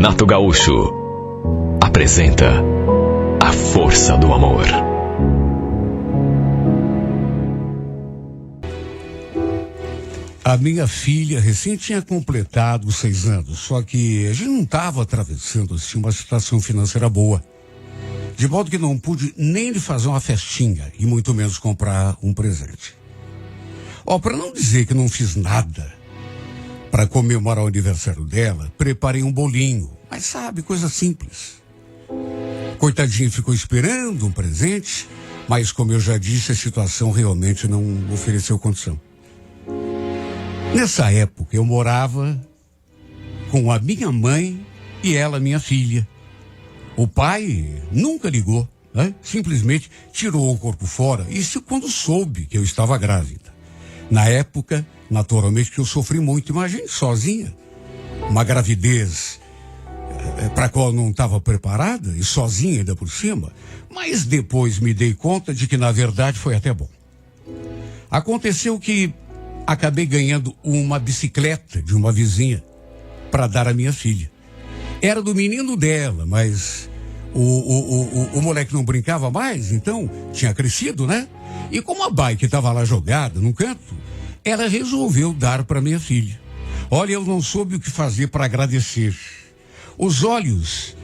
Renato Gaúcho apresenta A Força do Amor. A minha filha recém tinha completado 6 anos, só que a gente não estava atravessando assim, uma situação financeira boa. De modo que não pude nem lhe fazer uma festinha e muito menos comprar um presente. Para não dizer que não fiz nada para comemorar o aniversário dela, preparei um bolinho, mas sabe, coisa simples. Coitadinha ficou esperando um presente, mas como eu já disse, a situação realmente não ofereceu condição. Nessa época eu morava com a minha mãe e ela, minha filha. O pai nunca ligou, né? Simplesmente tirou o corpo fora, isso quando soube que eu estava grávida. Na época, naturalmente que eu sofri muito, imagine sozinha, uma gravidez para a qual eu não estava preparada e sozinha ainda por cima, mas depois me dei conta de que na verdade foi até bom. Aconteceu que acabei ganhando uma bicicleta de uma vizinha para dar à minha filha. Era do menino dela, mas o moleque não brincava mais, então tinha crescido, né? E como a bike estava lá jogada num canto, ela resolveu dar para minha filha. Olha, eu não soube o que fazer para agradecer. Os olhos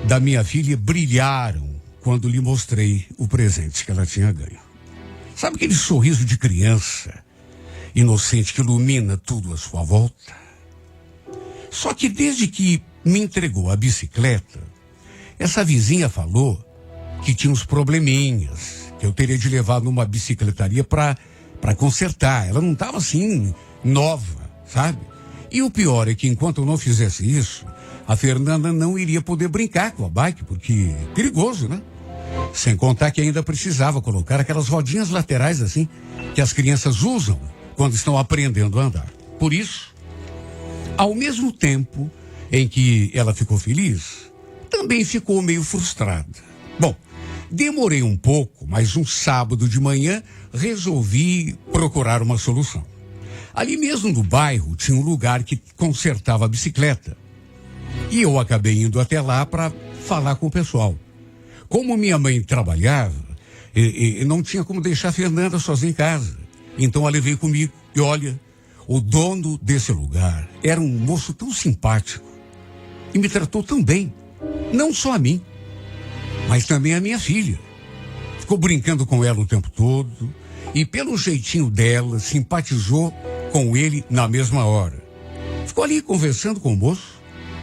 da minha filha brilharam quando lhe mostrei o presente que ela tinha ganho. Sabe aquele sorriso de criança inocente que ilumina tudo à sua volta? Só que desde que me entregou a bicicleta, essa vizinha falou que tinha uns probleminhas, que eu teria de levar numa bicicletaria para consertar. Ela não estava assim, nova, sabe? E o pior é que enquanto eu não fizesse isso, a Fernanda não iria poder brincar com a bike, porque é perigoso, né? Sem contar que ainda precisava colocar aquelas rodinhas laterais assim, que as crianças usam quando estão aprendendo a andar. Por isso, ao mesmo tempo em que ela ficou feliz, também ficou meio frustrada. Bom, demorei um pouco, mas um sábado de manhã resolvi procurar uma solução. Ali mesmo no bairro tinha um lugar que consertava a bicicleta. E eu acabei indo até lá para falar com o pessoal. Como minha mãe trabalhava, e não tinha como deixar a Fernanda sozinha em casa. Então ela veio comigo e olha, o dono desse lugar era um moço tão simpático e me tratou tão bem, não só a mim, mas também a minha filha. Ficou brincando com ela o tempo todo e pelo jeitinho dela simpatizou com ele na mesma hora. Ficou ali conversando com o moço,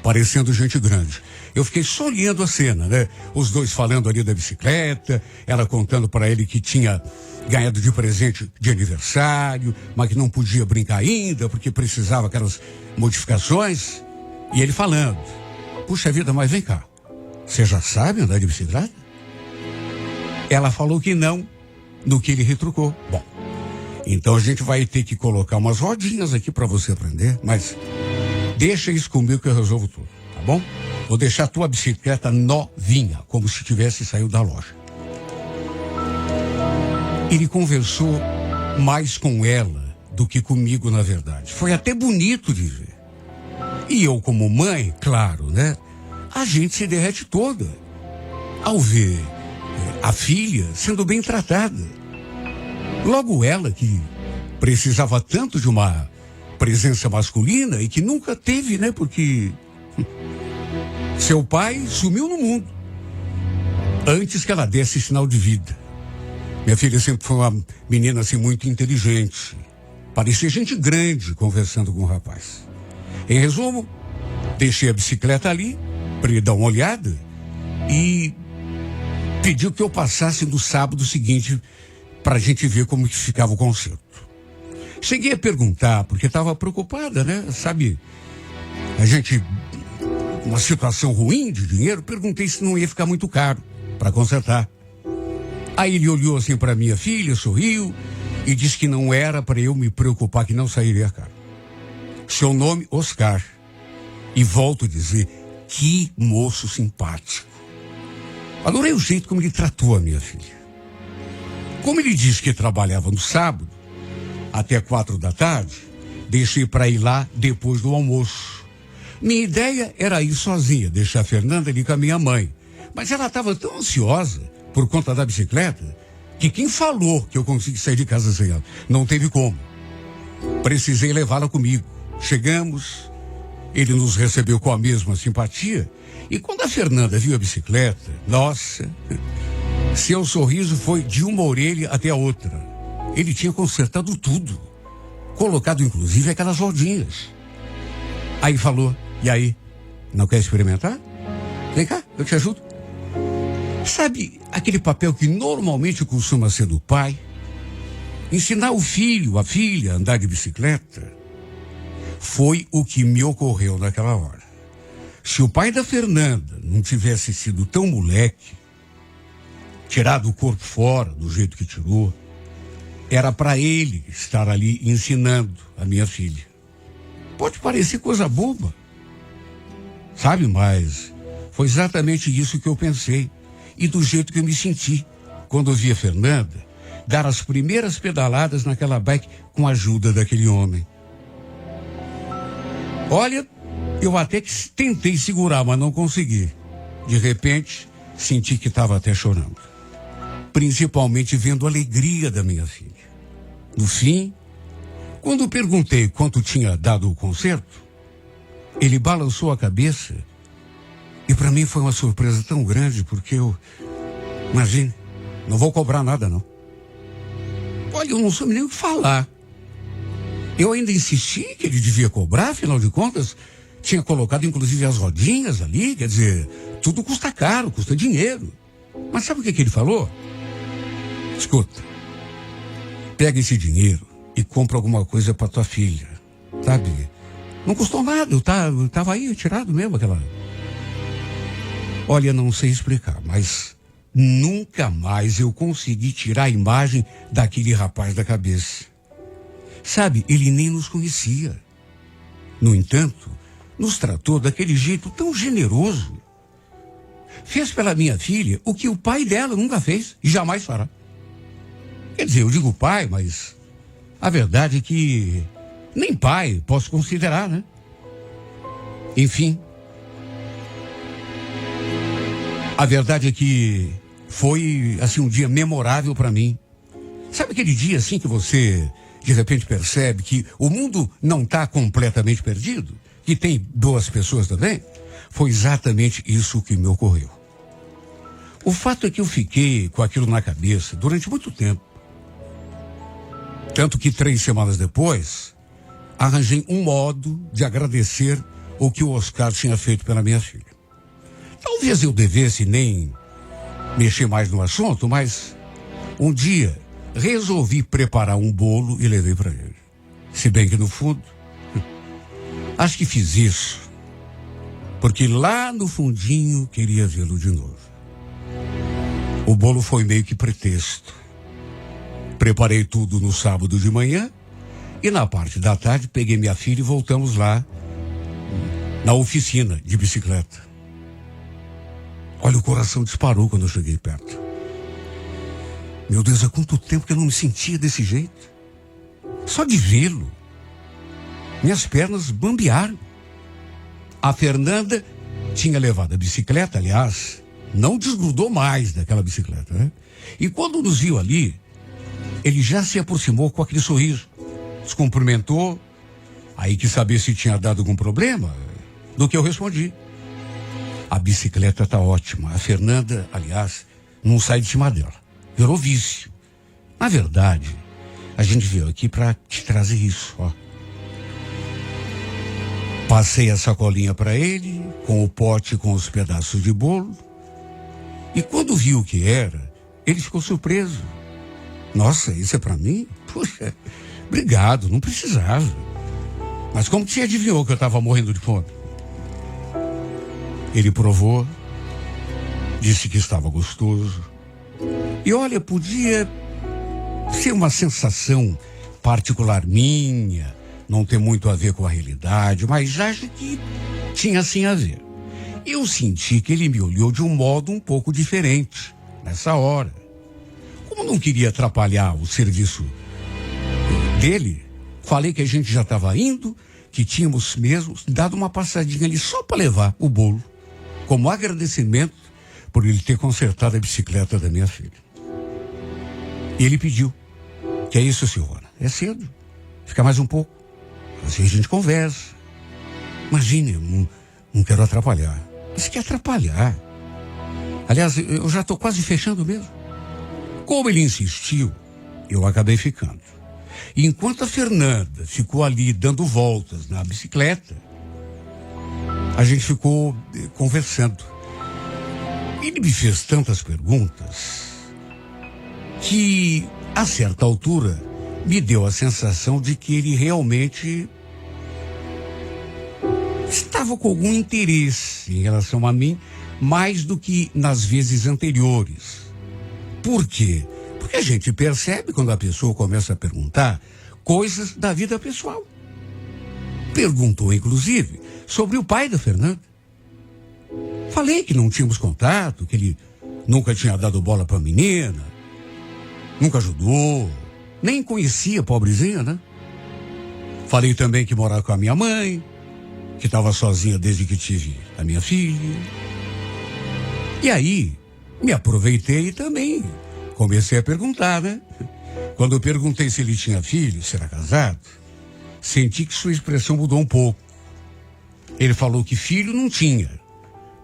parecendo gente grande. Eu fiquei só olhando a cena, né? Os dois falando ali da bicicleta, ela contando para ele que tinha ganhado de presente de aniversário, mas que não podia brincar ainda porque precisava aquelas modificações. E ele falando, puxa vida, mas vem cá, você já sabe andar de bicicleta? Ela falou que não, no que ele retrucou. Bom, então a gente vai ter que colocar umas rodinhas aqui para você aprender, mas deixa isso comigo que eu resolvo tudo, tá bom? Vou deixar a tua bicicleta novinha, como se tivesse saído da loja. Ele conversou mais com ela do que comigo, na verdade. Foi até bonito de ver. E eu, como mãe, claro, né? A gente se derrete toda ao ver a filha sendo bem tratada. Logo ela, que precisava tanto de uma presença masculina e que nunca teve, né? Porque seu pai sumiu no mundo antes que ela desse sinal de vida. Minha filha sempre foi uma menina assim muito inteligente. Parecia gente grande conversando com o rapaz. Em resumo, deixei a bicicleta ali para ele dar uma olhada e pediu que eu passasse no sábado seguinte para a gente ver como que ficava o concerto. Cheguei a perguntar, porque estava preocupada, né? Sabe, a gente, uma situação ruim de dinheiro, perguntei se não ia ficar muito caro para consertar. Aí ele olhou assim para minha filha, sorriu e disse que não era para eu me preocupar, que não sairia caro. Seu nome, Oscar. E volto a dizer, que moço simpático. Adorei o jeito como ele tratou a minha filha. Como ele disse que trabalhava no sábado, até 4 da tarde, deixei para ir lá depois do almoço. Minha ideia era ir sozinha, deixar a Fernanda ali com a minha mãe. Mas ela estava tão ansiosa por conta da bicicleta que quem falou que eu consegui sair de casa sem ela? Não teve como. Precisei levá-la comigo. Chegamos, ele nos recebeu com a mesma simpatia. E quando a Fernanda viu a bicicleta, nossa, seu sorriso foi de uma orelha até a outra. Ele tinha consertado tudo, colocado inclusive aquelas rodinhas. Aí falou, e aí, não quer experimentar? Vem cá, eu te ajudo. Sabe aquele papel que normalmente costuma ser do pai? Ensinar o filho, a filha a andar de bicicleta? Foi o que me ocorreu naquela hora. Se o pai da Fernanda não tivesse sido tão moleque, tirado o corpo fora do jeito que tirou, era para ele estar ali ensinando a minha filha. Pode parecer coisa boba, sabe, mas foi exatamente isso que eu pensei e do jeito que eu me senti quando eu vi a Fernanda dar as primeiras pedaladas naquela bike com a ajuda daquele homem. Olha, eu até que tentei segurar, mas não consegui. De repente, senti que estava até chorando. Principalmente vendo a alegria da minha filha. No fim, quando perguntei quanto tinha dado o concerto, ele balançou a cabeça e para mim foi uma surpresa tão grande porque imagine, não vou cobrar nada não. Olha, eu não soube nem o que falar. Eu ainda insisti que ele devia cobrar, afinal de contas, tinha colocado inclusive as rodinhas ali, quer dizer, tudo custa caro, custa dinheiro. Mas sabe o que ele falou? Escuta, pega esse dinheiro e compra alguma coisa para tua filha, sabe? Não custou nada, eu tava aí tirado mesmo aquela... Olha, não sei explicar, mas nunca mais eu consegui tirar a imagem daquele rapaz da cabeça. Sabe, ele nem nos conhecia. No entanto, nos tratou daquele jeito tão generoso. Fez pela minha filha o que o pai dela nunca fez e jamais fará. Quer dizer, eu digo pai, mas a verdade é que nem pai posso considerar, né? Enfim, a verdade é que foi, assim, um dia memorável para mim. Sabe aquele dia, assim, que você, de repente, percebe que o mundo não está completamente perdido? Que tem boas pessoas também? Foi exatamente isso que me ocorreu. O fato é que eu fiquei com aquilo na cabeça durante muito tempo. Tanto que 3 semanas depois, arranjei um modo de agradecer o que o Oscar tinha feito pela minha filha. Talvez eu devesse nem mexer mais no assunto, mas um dia resolvi preparar um bolo e levei para ele. Se bem que no fundo, acho que fiz isso porque lá no fundinho queria vê-lo de novo. O bolo foi meio que pretexto. Preparei tudo no sábado de manhã e na parte da tarde peguei minha filha e voltamos lá na oficina de bicicleta. Olha, o coração disparou quando eu cheguei perto. Meu Deus, há quanto tempo que eu não me sentia desse jeito. Só de vê-lo, minhas pernas bambearam. A Fernanda tinha levado a bicicleta, aliás, não desgrudou mais daquela bicicleta, né? E quando nos viu ali, ele já se aproximou com aquele sorriso. Se cumprimentou, aí quis saber se tinha dado algum problema, do que eu respondi. A bicicleta tá ótima. A Fernanda, aliás, não sai de cima dela. Virou vício. Na verdade, a gente veio aqui para te trazer isso, ó. Passei a sacolinha para ele, com o pote com os pedaços de bolo. E quando viu o que era, ele ficou surpreso. Nossa, isso é para mim? Puxa, obrigado, não precisava. Mas como que você adivinhou que eu estava morrendo de fome? Ele provou, disse que estava gostoso. E olha, podia ser uma sensação particular minha, não ter muito a ver com a realidade, mas acho que tinha sim a ver. Eu senti que ele me olhou de um modo um pouco diferente nessa hora. Como não queria atrapalhar o serviço dele, falei que a gente já estava indo, que tínhamos mesmo dado uma passadinha ali só para levar o bolo, como agradecimento por ele ter consertado a bicicleta da minha filha. E ele pediu: que é isso, Silvana? É cedo. Fica mais um pouco. Assim a gente conversa. Imagine, eu não quero atrapalhar. Mas quer atrapalhar? Aliás, eu já estou quase fechando mesmo. Como ele insistiu, eu acabei ficando. E enquanto a Fernanda ficou ali dando voltas na bicicleta, a gente ficou conversando. Ele me fez tantas perguntas que, a certa altura, me deu a sensação de que ele realmente estava com algum interesse em relação a mim, mais do que nas vezes anteriores. Por quê? Porque a gente percebe quando a pessoa começa a perguntar coisas da vida pessoal. Perguntou, inclusive, sobre o pai da Fernanda. Falei que não tínhamos contato, que ele nunca tinha dado bola para a menina, nunca ajudou, nem conhecia a pobrezinha, né? Falei também que morava com a minha mãe, que estava sozinha desde que tive a minha filha. E aí, me aproveitei e também comecei a perguntar, né? Quando eu perguntei se ele tinha filho, se era casado, senti que sua expressão mudou um pouco. Ele falou que filho não tinha,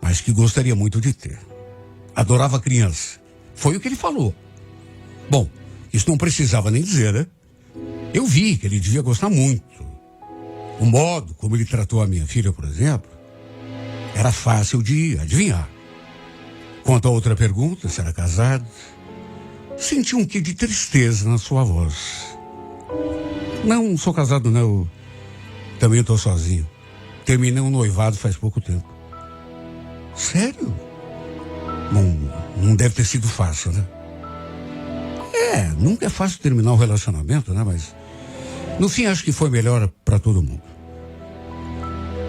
mas que gostaria muito de ter. Adorava criança. Foi o que ele falou. Bom, isso não precisava nem dizer, né? Eu vi que ele devia gostar muito. O modo como ele tratou a minha filha, por exemplo, era fácil de adivinhar. Quanto a outra pergunta, se era casado, senti um quê de tristeza na sua voz. Não sou casado, não. Eu também estou sozinho. Terminei um noivado faz pouco tempo. Sério? Não deve ter sido fácil, né? Nunca é fácil terminar um relacionamento, né? Mas no fim acho que foi melhor para todo mundo.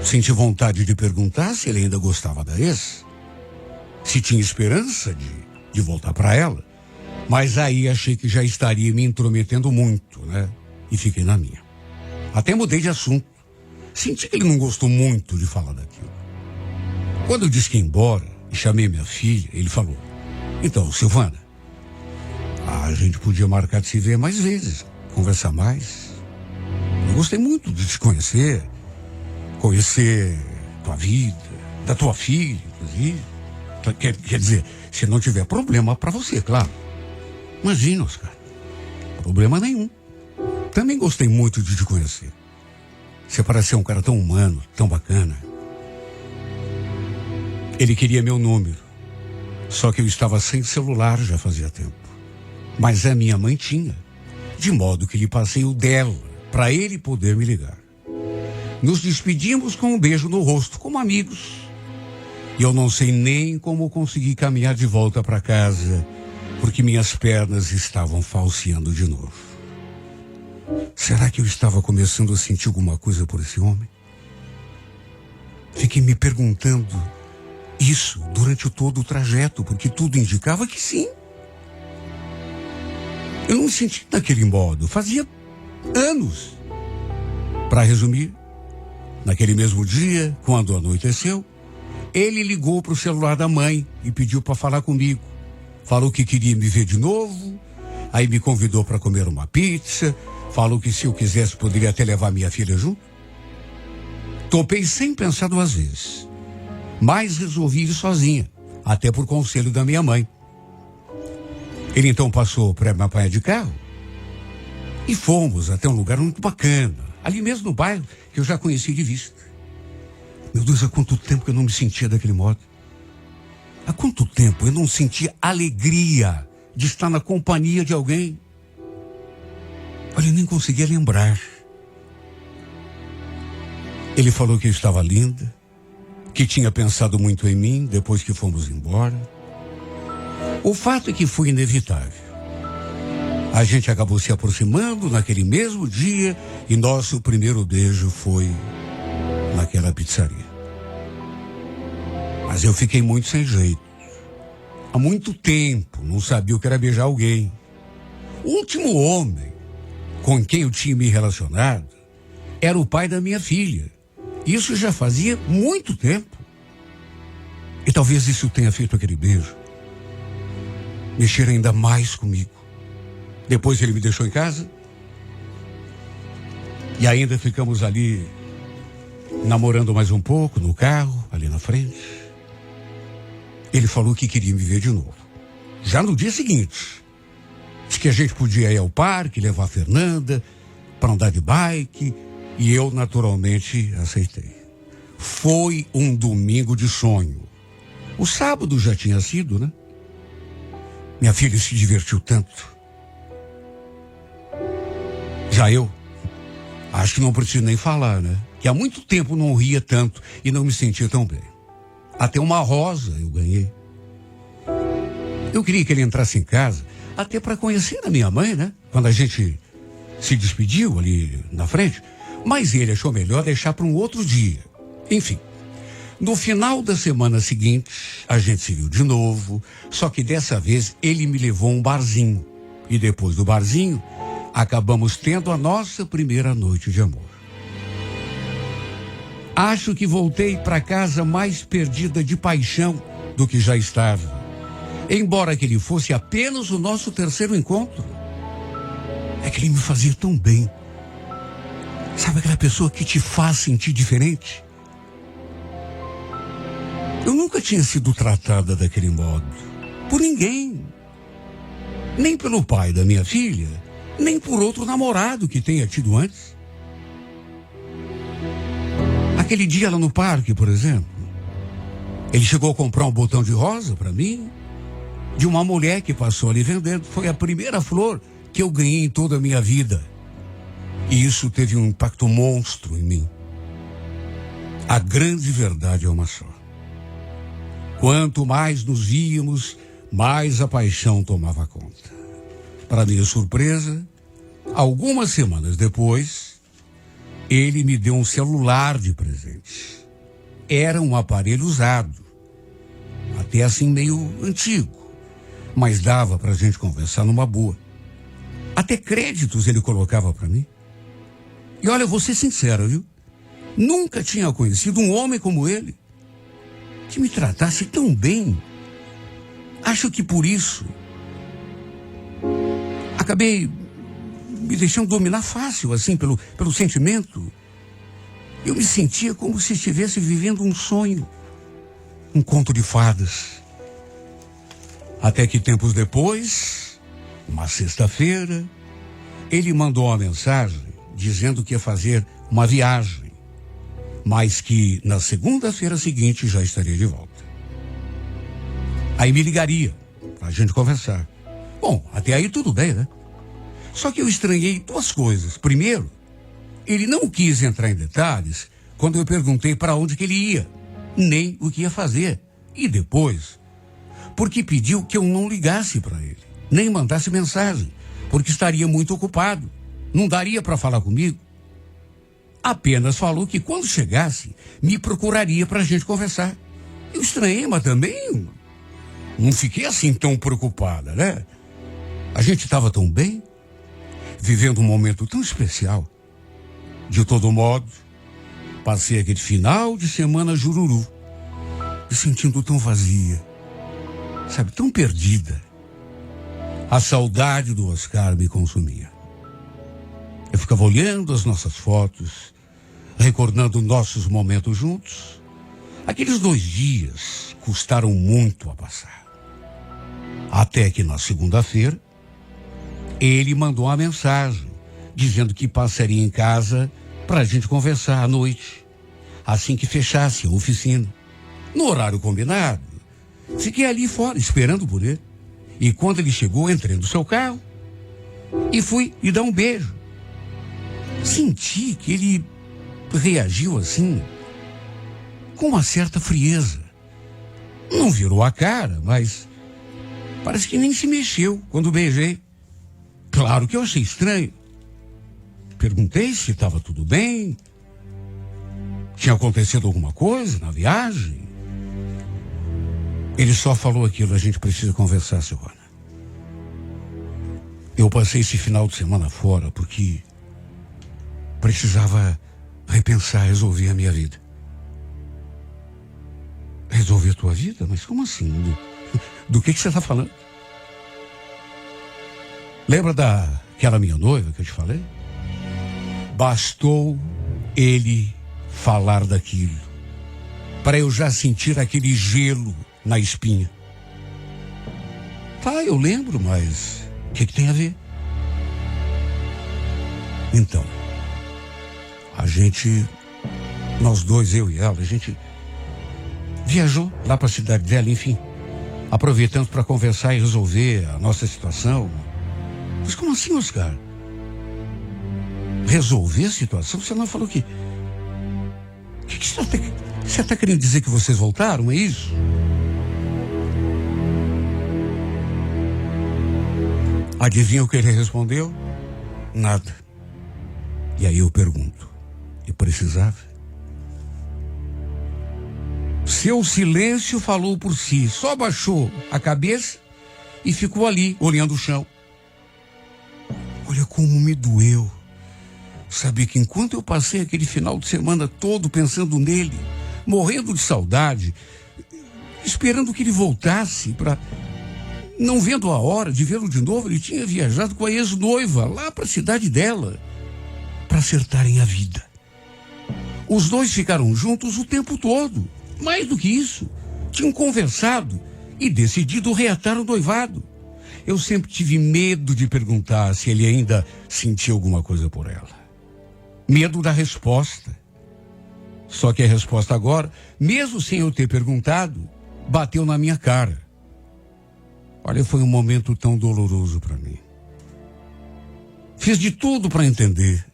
Senti vontade de perguntar se ele ainda gostava da ex, se tinha esperança de voltar para ela, mas aí achei que já estaria me intrometendo muito, né? E fiquei na minha. Até mudei de assunto. Senti que ele não gostou muito de falar daquilo. Quando eu disse que ia embora e chamei minha filha, ele falou: então, Silvana, a gente podia marcar de se ver mais vezes, conversar mais. Eu gostei muito de te conhecer tua vida, da tua filha, inclusive. Quer dizer, se não tiver problema para você, claro. Imagina, Oscar, problema nenhum. Também gostei muito de te conhecer. Você parece ser um cara tão humano, tão bacana. Ele queria meu número, só que eu estava sem celular já fazia tempo. Mas a minha mãe tinha, de modo que lhe passei o dela, para ele poder me ligar. Nos despedimos com um beijo no rosto, como amigos. E eu não sei nem como consegui caminhar de volta para casa, porque minhas pernas estavam falseando de novo. Será que eu estava começando a sentir alguma coisa por esse homem? Fiquei me perguntando isso durante todo o trajeto, porque tudo indicava que sim. Eu não me senti daquele modo, fazia anos. Para resumir, naquele mesmo dia, quando anoiteceu, ele ligou para o celular da mãe e pediu para falar comigo. Falou que queria me ver de novo, aí me convidou para comer uma pizza, falou que se eu quisesse poderia até levar minha filha junto. Topei sem pensar duas vezes, mas resolvi ir sozinha, até por conselho da minha mãe. Ele então passou para me apanhar de carro e fomos até um lugar muito bacana, ali mesmo no bairro que eu já conheci de vista. Meu Deus, há quanto tempo que eu não me sentia daquele modo. Há quanto tempo eu não sentia alegria de estar na companhia de alguém. Olha, eu nem conseguia lembrar. Ele falou que eu estava linda, que tinha pensado muito em mim depois que fomos embora. O fato é que foi inevitável. A gente acabou se aproximando naquele mesmo dia e nosso primeiro beijo foi naquela pizzaria. Mas eu fiquei muito sem jeito. Há muito tempo não sabia o que era beijar alguém. O último homem com quem eu tinha me relacionado era o pai da minha filha. Isso já fazia muito tempo. E talvez isso tenha feito aquele beijo mexer ainda mais comigo. Depois ele me deixou em casa e ainda ficamos ali namorando mais um pouco no carro, ali na frente. Ele falou que queria me ver de novo. Já no dia seguinte. Disse que a gente podia ir ao parque, levar a Fernanda para andar de bike. E eu, naturalmente, aceitei. Foi um domingo de sonho. O sábado já tinha sido, né? Minha filha se divertiu tanto. Já eu, acho que não preciso nem falar, né? Que há muito tempo não ria tanto e não me sentia tão bem. Até uma rosa eu ganhei. Eu queria que ele entrasse em casa, até para conhecer a minha mãe, né? Quando a gente se despediu ali na frente. Mas ele achou melhor deixar para um outro dia. Enfim, no final da semana seguinte, a gente se viu de novo, só que dessa vez ele me levou a um barzinho. E depois do barzinho, acabamos tendo a nossa primeira noite de amor. Acho que voltei para casa mais perdida de paixão do que já estava. Embora aquele fosse apenas o nosso terceiro encontro. É que ele me fazia tão bem. Sabe aquela pessoa que te faz sentir diferente? Eu nunca tinha sido tratada daquele modo. Por ninguém. Nem pelo pai da minha filha, nem por outro namorado que tenha tido antes. Aquele dia lá no parque, por exemplo, ele chegou a comprar um botão de rosa para mim, de uma mulher que passou ali vendendo. Foi a primeira flor que eu ganhei em toda a minha vida. E isso teve um impacto monstro em mim. A grande verdade é uma só. Quanto mais nos víamos, mais a paixão tomava conta. Para minha surpresa, algumas semanas depois, ele me deu um celular de presente. Era um aparelho usado, até assim meio antigo, mas dava para a gente conversar numa boa. Até créditos ele colocava para mim. E olha, eu vou ser sincero, viu? Nunca tinha conhecido um homem como ele, que me tratasse tão bem. Acho que por isso acabei me deixando dominar fácil, assim, pelo sentimento. Eu me sentia como se estivesse vivendo um sonho, um conto de fadas. Até que tempos depois, uma sexta-feira, ele mandou uma mensagem dizendo que ia fazer uma viagem, mas que na segunda-feira seguinte já estaria de volta. Aí me ligaria pra gente conversar. Bom, até aí tudo bem, né? Só que eu estranhei duas coisas. Primeiro, ele não quis entrar em detalhes quando eu perguntei para onde que ele ia, nem o que ia fazer. E depois, porque pediu que eu não ligasse para ele, nem mandasse mensagem, porque estaria muito ocupado. Não daria para falar comigo. Apenas falou que quando chegasse, me procuraria para a gente conversar. Eu estranhei, mas também não fiquei assim tão preocupada, né? A gente estava tão bem, vivendo um momento tão especial. De todo modo, passei aquele final de semana jururu, me sentindo tão vazia, sabe, tão perdida. A saudade do Oscar me consumia. Eu ficava olhando as nossas fotos, recordando nossos momentos juntos. Aqueles 2 dias custaram muito a passar. Até que na segunda-feira, ele mandou uma mensagem dizendo que passaria em casa para a gente conversar à noite, assim que fechasse a oficina. No horário combinado, fiquei ali fora esperando por ele. E quando ele chegou, entrei no seu carro e fui lhe dar um beijo. Senti que ele reagiu assim, com uma certa frieza. Não virou a cara, mas parece que nem se mexeu quando beijei. Claro que eu achei estranho. Perguntei se estava tudo bem, tinha acontecido alguma coisa na viagem. Ele só falou aquilo: a gente precisa conversar, Silvana. Eu passei esse final de semana fora porque precisava repensar, resolver a minha vida. Resolver a tua vida? Mas como assim? Do que você está falando? Lembra daquela minha noiva que eu te falei? Bastou ele falar daquilo para eu já sentir aquele gelo na espinha. Tá, eu lembro, mas o que tem a ver? Então, nós dois, eu e ela, a gente viajou lá para a cidade dela, enfim, aproveitamos para conversar e resolver a nossa situação. Mas como assim, Oscar? Resolver a situação? Você não falou que... O que você está querendo dizer que vocês voltaram, é isso? Adivinha o que ele respondeu? Nada. E aí eu pergunto, e precisava? Seu silêncio falou por si, só baixou a cabeça e ficou ali, olhando o chão. Olha como me doeu. Saber que enquanto eu passei aquele final de semana todo pensando nele, morrendo de saudade, esperando que ele voltasse não vendo a hora de vê-lo de novo, ele tinha viajado com a ex-noiva lá para a cidade dela, para acertarem a vida. Os dois ficaram juntos o tempo todo. Mais do que isso, tinham conversado e decidido reatar o noivado. Eu sempre tive medo de perguntar se ele ainda sentia alguma coisa por ela. Medo da resposta. Só que a resposta agora, mesmo sem eu ter perguntado, bateu na minha cara. Olha, foi um momento tão doloroso para mim. Fiz de tudo para entender,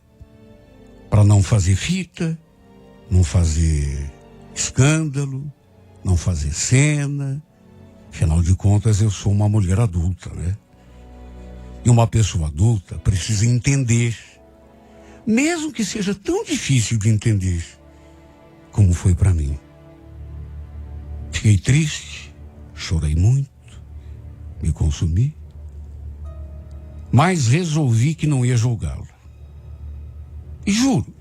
para não fazer fita, não fazer escândalo, não fazer cena. Afinal de contas, eu sou uma mulher adulta, né? E uma pessoa adulta precisa entender, mesmo que seja tão difícil de entender, como foi para mim. Fiquei triste, chorei muito, me consumi, mas resolvi que não ia julgá-lo. E juro,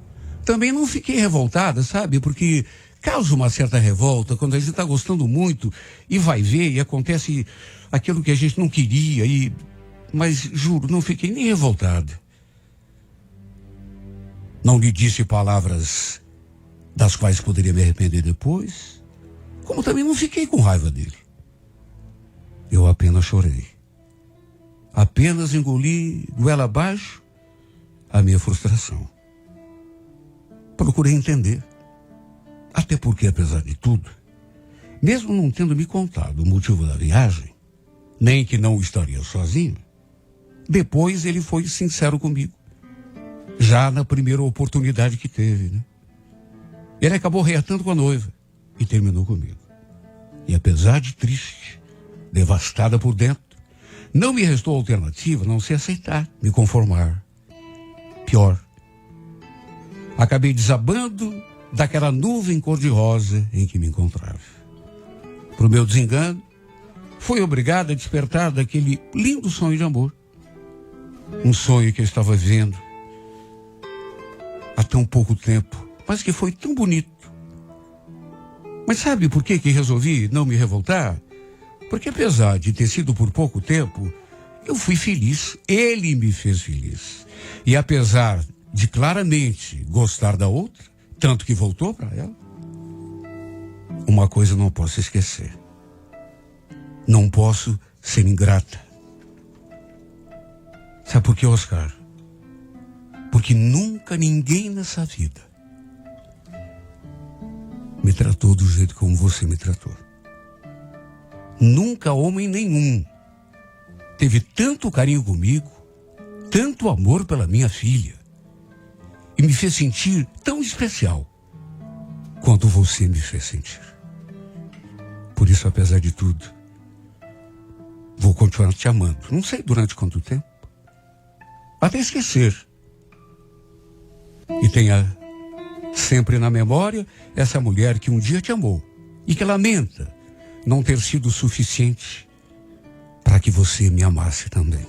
também não fiquei revoltada, sabe? Porque causa uma certa revolta quando a gente está gostando muito e vai ver e acontece aquilo que a gente não queria. Mas juro, não fiquei nem revoltada. Não lhe disse palavras das quais poderia me arrepender depois, como também não fiquei com raiva dele. Eu apenas chorei. Apenas engoli goela abaixo a minha frustração. Procurei entender. Até porque, apesar de tudo, mesmo não tendo me contado o motivo da viagem, nem que não estaria sozinho, depois ele foi sincero comigo. Já na primeira oportunidade que teve, né? Ele acabou reatando com a noiva e terminou comigo. E apesar de triste, devastada por dentro, não me restou alternativa a não ser aceitar, me conformar. Pior, acabei desabando daquela nuvem cor-de-rosa em que me encontrava. Pro meu desengano, fui obrigado a despertar daquele lindo sonho de amor. Um sonho que eu estava vendo há tão pouco tempo, mas que foi tão bonito. Mas sabe por que resolvi não me revoltar? Porque apesar de ter sido por pouco tempo, eu fui feliz. Ele me fez feliz. E apesar de claramente gostar da outra, tanto que voltou para ela, uma coisa eu não posso esquecer. Não posso ser ingrata. Sabe por quê, Oscar? Porque nunca ninguém nessa vida me tratou do jeito como você me tratou. Nunca homem nenhum teve tanto carinho comigo, tanto amor pela minha filha, e me fez sentir tão especial quanto você me fez sentir. Por isso, apesar de tudo, vou continuar te amando. Não sei durante quanto tempo. Até esquecer. E tenha sempre na memória essa mulher que um dia te amou e que lamenta não ter sido suficiente para que você me amasse também.